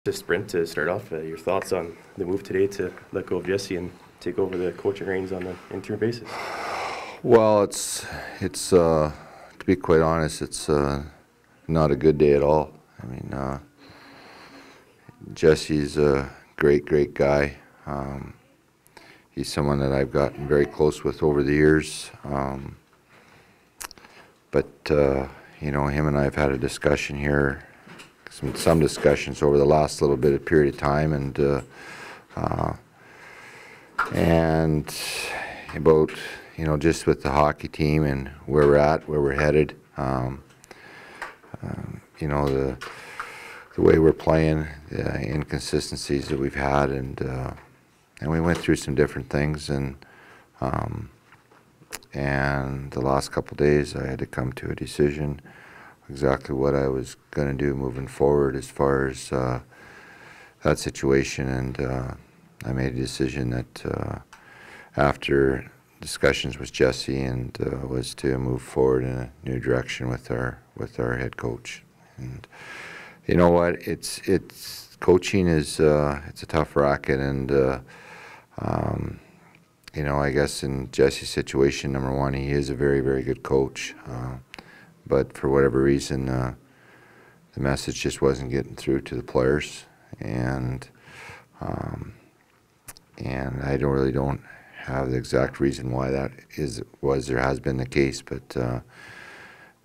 Just Sprint, to start off, your thoughts on the move today to let go of Jesse and take over the coaching reins on an interim basis? Well, it's to be quite honest, it's not a good day at all. I mean, Jesse's a great guy. He's someone that I've gotten very close with over the years. But you know, him and I have had a discussion here, some discussions over the last little bit of period of time, and about, you know, just with the hockey team and where we're at, where we're headed. You know, the way we're playing, the inconsistencies that we've had, and we went through some different things, and the last couple of days I had to come to a decision exactly what I was going to do moving forward as far as that situation, and I made a decision that after discussions with Jesse, and was to move forward in a new direction with our head coach. And you know what, it's coaching is it's a tough racket, and you know, I guess in Jesse's situation, number one, he is a very good coach, but for whatever reason, the message just wasn't getting through to the players, and I don't have the exact reason why that was or has been the case, but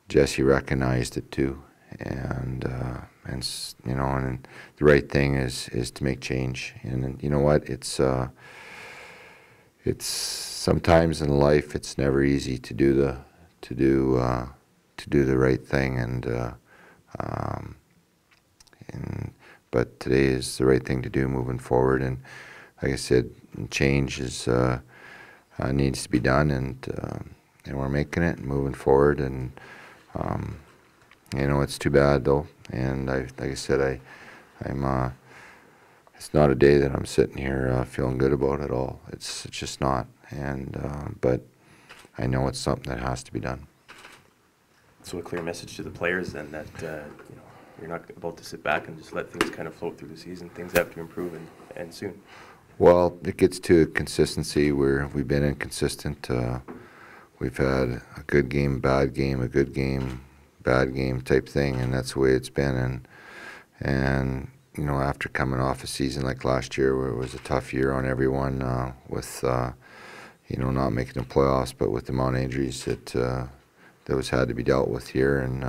Jesse recognized it too, and you know, and the right thing is to make change. And you know what, it's sometimes in life it's never easy to do the right thing, but today is the right thing to do moving forward. And like I said, change is needs to be done, and we're making it and moving forward. And you know, it's too bad though, and like I said, I'm it's not a day that I'm sitting here feeling good about at all. It's just not, and but I know it's something that has to be done. So a clear message to the players then that you know, you're not about to sit back and just let things kind of float through the season. Things have to improve, and soon. Well, it gets to consistency where we've been inconsistent. We've had a good game, bad game, a good game, bad game type thing, and that's the way it's been. And you know, after coming off a season like last year, where it was a tough year on everyone, with you know, not making the playoffs, but with the amount of injuries that those had to be dealt with here, and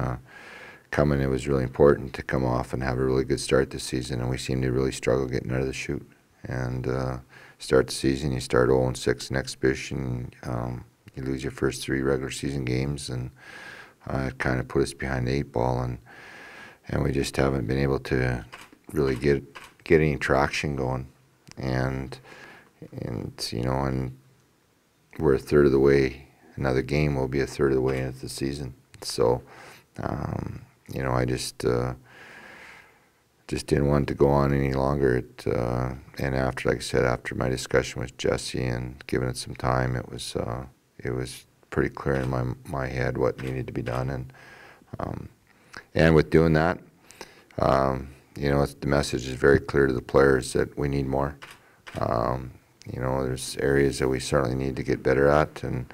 it was really important to come off and have a really good start this season, and we seemed to really struggle getting out of the chute. And start the season, you start 0-6 in exhibition, you lose your first 3 regular season games, and it kind of put us behind the 8 ball, and we just haven't been able to really get any traction going. And you know, and we're a third of the way. Another game will be a third of the way into the season. So you know, I just didn't want to go on any longer. And after, like I said, after my discussion with Jesse and giving it some time, it was pretty clear in my head what needed to be done. And with doing that, you know, the message is very clear to the players that we need more. You know, there's areas that we certainly need to get better at, and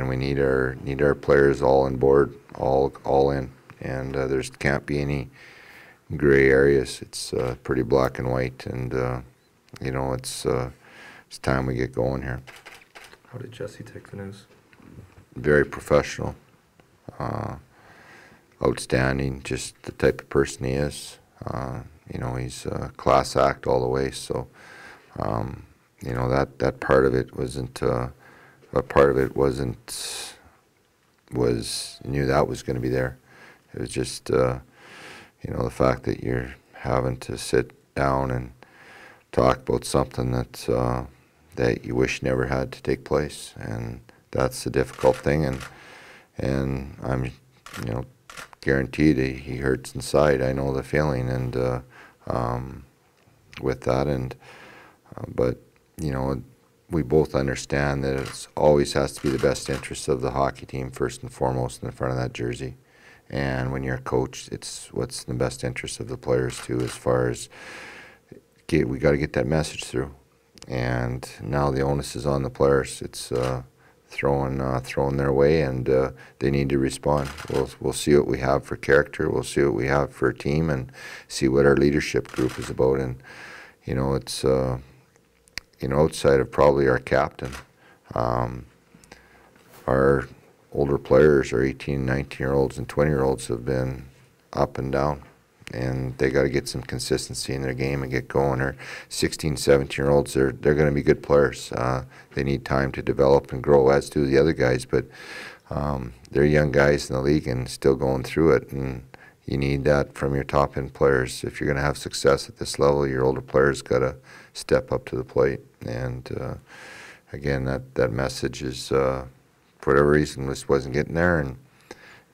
we need our players all on board, all in, and there can't be any gray areas. It's pretty black and white, and you know, it's time we get going here. How did Jesse take the news? Very professional, outstanding, just the type of person he is. You know, he's a class act all the way. So you know, that part of it wasn't. Knew that was going to be there. It was just you know, the fact that you're having to sit down and talk about something that you wish never had to take place, and that's the difficult thing. And I'm, you know, guaranteed he hurts inside. I know the feeling, and with that, and but you know, we both understand that it always has to be the best interest of the hockey team first and foremost in front of that jersey. And when you're a coach, it's what's in the best interest of the players too, as far as we got to get that message through. And now the onus is on the players. It's thrown their way, and they need to respond. We'll see what we have for character. We'll see what we have for a team, and see what our leadership group is about. And it's outside of probably our captain, our older players, our 18, 19-year-olds and 20-year-olds have been up and down, and they got to get some consistency in their game and get going. Our 16, 17-year-olds, they're going to be good players. They need time to develop and grow, as do the other guys, but they're young guys in the league and still going through it, and you need that from your top-end players. If you're going to have success at this level, your older players got to step up to the plate. And again, that message is, for whatever reason, this wasn't getting there, and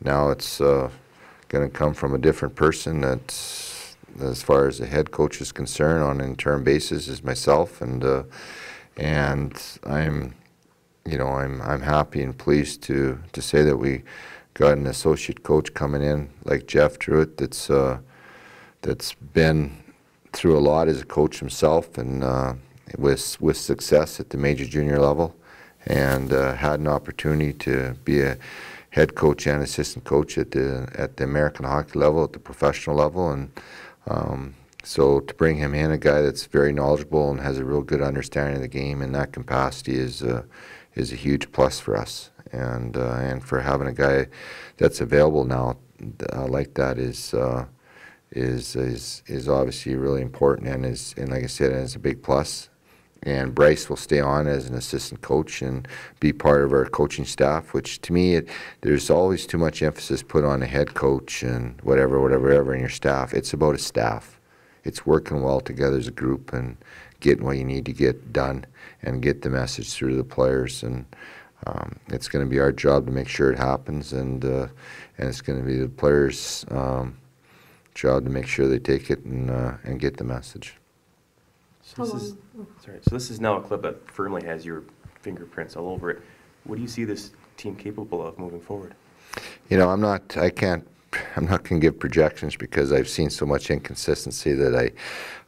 now it's going to come from a different person. That's, as far as the head coach is concerned, on an interim basis, is myself, and I'm happy and pleased to say that we got an associate coach coming in like Jeff Druitt, that's been through a lot as a coach himself, and with success at the major junior level, and had an opportunity to be a head coach and assistant coach at the American hockey level, at the professional level. And so to bring him in, a guy that's very knowledgeable and has a real good understanding of the game in that capacity, is a huge plus for us. And for having a guy that's available now like that is obviously really important, and like I said, is a big plus. And Bryce will stay on as an assistant coach and be part of our coaching staff, which to me, there's always too much emphasis put on a head coach and whatever in your staff. It's about a staff. It's working well together as a group and getting what you need to get done and get the message through to the players. And it's going to be our job to make sure it happens, and it's going to be the players' job to make sure they take it and get the message. So this is now a club that firmly has your fingerprints all over it. What do you see this team capable of moving forward? I'm not going to give projections, because I've seen so much inconsistency that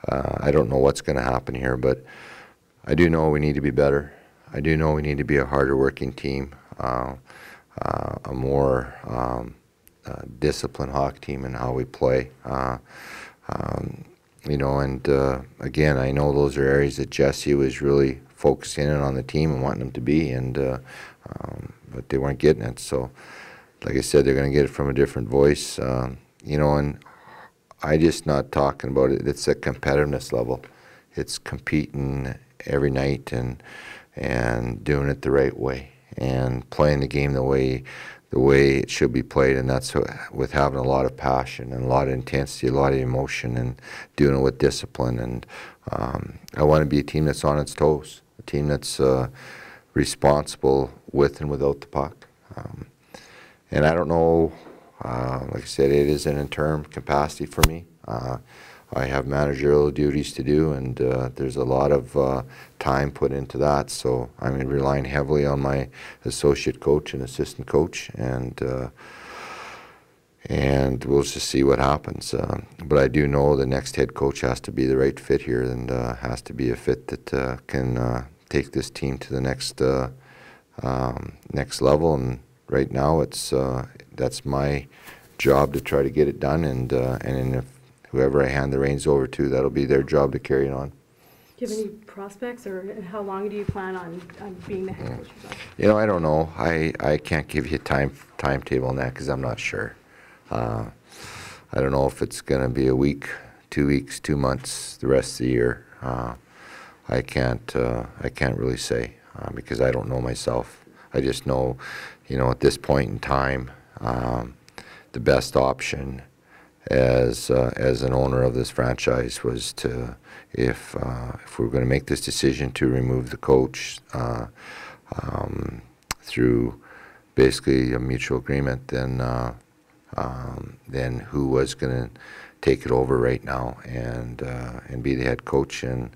I don't know what's going to happen here. But I do know we need to be better. I do know we need to be a harder working team, a more disciplined hockey team in how we play. Again, I know those are areas that Jesse was really focusing in on the team and wanting them to be, but they weren't getting it. So, like I said, they're going to get it from a different voice, and I just not talking about it. It's a competitiveness level. It's competing every night and doing it the right way and playing the game the way it should be played, and that's with having a lot of passion and a lot of intensity, a lot of emotion, and doing it with discipline. And I want to be a team that's on its toes, a team that's responsible with and without the puck. And I don't know, like I said, it is an interim capacity for me. I have managerial duties to do, and there's a lot of time put into that. So I'm relying heavily on my associate coach and assistant coach, and we'll just see what happens. But I do know the next head coach has to be the right fit here, and has to be a fit that can take this team to the next level. And right now, that's my job to try to get it done, and if whoever I hand the reins over to, that'll be their job to carry it on. Do you have any prospects, or how long do you plan on being the head coach yourself? I don't know. I can't give you a timetable on that, because I'm not sure. I don't know if it's going to be a week, 2 weeks, 2 months, the rest of the year. I can't really say, because I don't know myself. I just know, at this point in time, the best option as an owner of this franchise was to, if we're going to make this decision to remove the coach through basically a mutual agreement, then who was going to take it over right now and be the head coach. And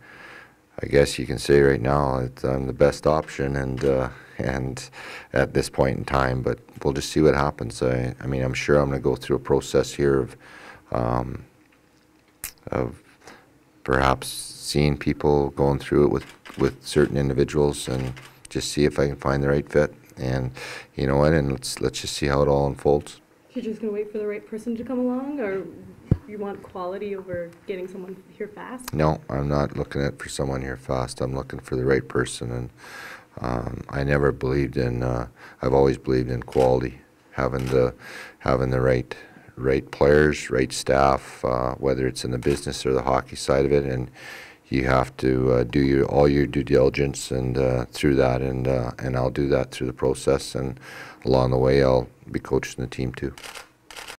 I guess you can say right now that I'm the best option, and and at this point in time, but we'll just see what happens. I mean, I'm sure I'm going to go through a process here of perhaps seeing people going through it with certain individuals and just see if I can find the right fit. And you know what? And let's just see how it all unfolds. You're just gonna wait for the right person to come along, or you want quality over getting someone here fast? No, I'm not looking for someone here fast. I'm looking for the right person, and I never believed in. I've always believed in quality, having the right players, right staff, whether it's in the business or the hockey side of it, and you have to do all your due diligence and through that, and I'll do that through the process, and along the way I'll be coaching the team too.